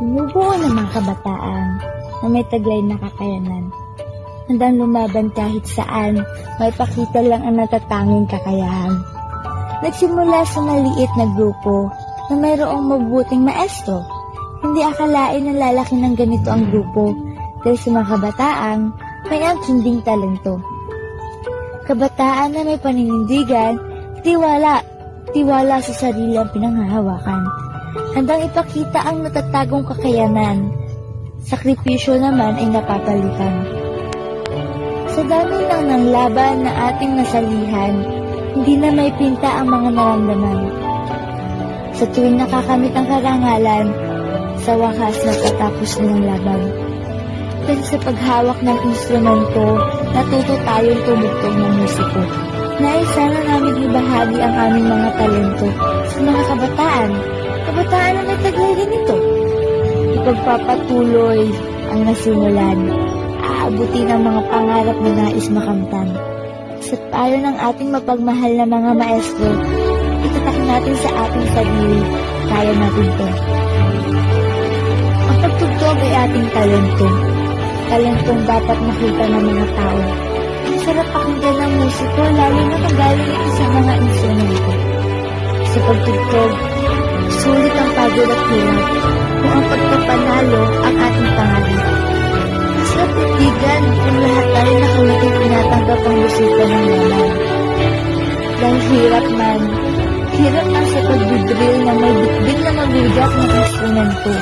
Binubuo ng mga kabataan na may taglay na kakayanan. Handang lumaban kahit saan, may pakita lang ang natatanging kakayahan. Nagsimula sa maliit na grupo na mayroong mabuting maestro. Hindi akalain na lalaki ng ganito ang grupo dahil sa mga kabataang may angking talento. Kabataan na may paninindigan, tiwala sa sarili ang pinanghahawakan. Handang ipakita ang natatagong kakayanan. Sakripisyo naman ay napapalitan. Sa dami lang ng laban na ating nasalihan, hindi na may pinta ang mga naramdaman. Sa tuwing nakakamit ang karangalan, sa wakas natatapos na ang laban. Dahil sa paghawak ng instrumento, natuto tayong tumugtog ng musiko. Nais sana namin ibahagi ang aming mga talento sa mga kabataan. Kabataan na may taglay din ito. Ipagpapatuloy ang nasimulan. Aabutin ang mga pangarap na nais makamtan. Sa payo ng ating mapagmahal na mga maestro, itatak natin sa ating sarili, kaya natin ito. Ang pagtugtog ay ating talento. Talentong dapat makita ng mga tao. Ang sarap pakinggan ng musiko, lalo na kung galing ito sa mga instrumento. Sa pagtugtog, sulit ang pagod at hirap, kung ang pagpapanalo ang ating pangalit. Sa titigan, kung lahat tayo nakamating tinatanggap ang musika ng laman. Dahil hirap man sa pagdidrill na may bitbit na mabigat ng instrumento.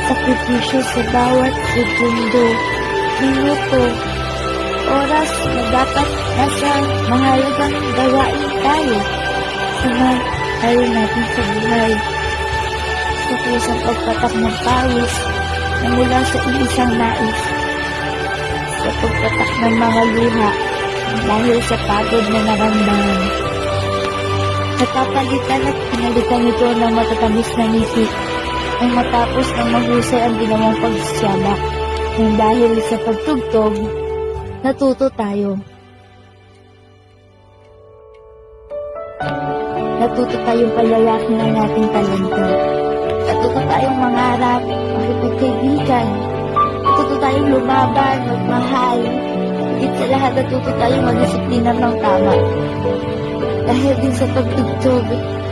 Sakripisyo sa bawat segundo, minuto, oras na dapat nasa mahalagang gawain tayo. Tayo natin sa buhay. Sa kusang pagpatak ng pawis na mula sa isang nais. Sa pagpatak ng mga luha dahil sa pagod na naramdaman. Napapalitan at pinalitan ito ng matatamis na ngiti ang matapos ng mahusay ang ginawang pagsiyabak. Nang dahil sa pagtugtog, natuto tayo. Natuto tayong palalaki ng ating talento. Natuto tayong mangarap, makipagkaibigan. Natuto tayong lumaban, magmahal. Higit sa lahat, natuto tayong magdisiplina ng tama. Dahil din sa pagtugtog,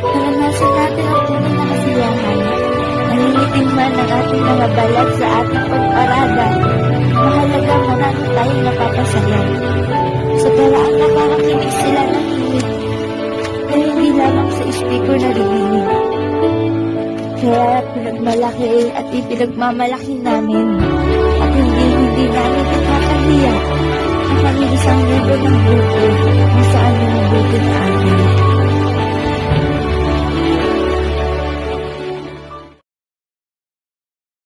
naranasan natin ang tunay na kasiyahan. Nangingitim man ang ating mga balat sa ating pagparada. Mahalaga marami tayong napapasaya. Sa paraang nakakakinig sila ng himig, na hindi lamang sa speaker na rinig. Kaya pinagmalaki at ipinagmamalaki namin at hindi namin nakakahiya ang kami isang libo ng grupo kung saan yung mabuti na amin.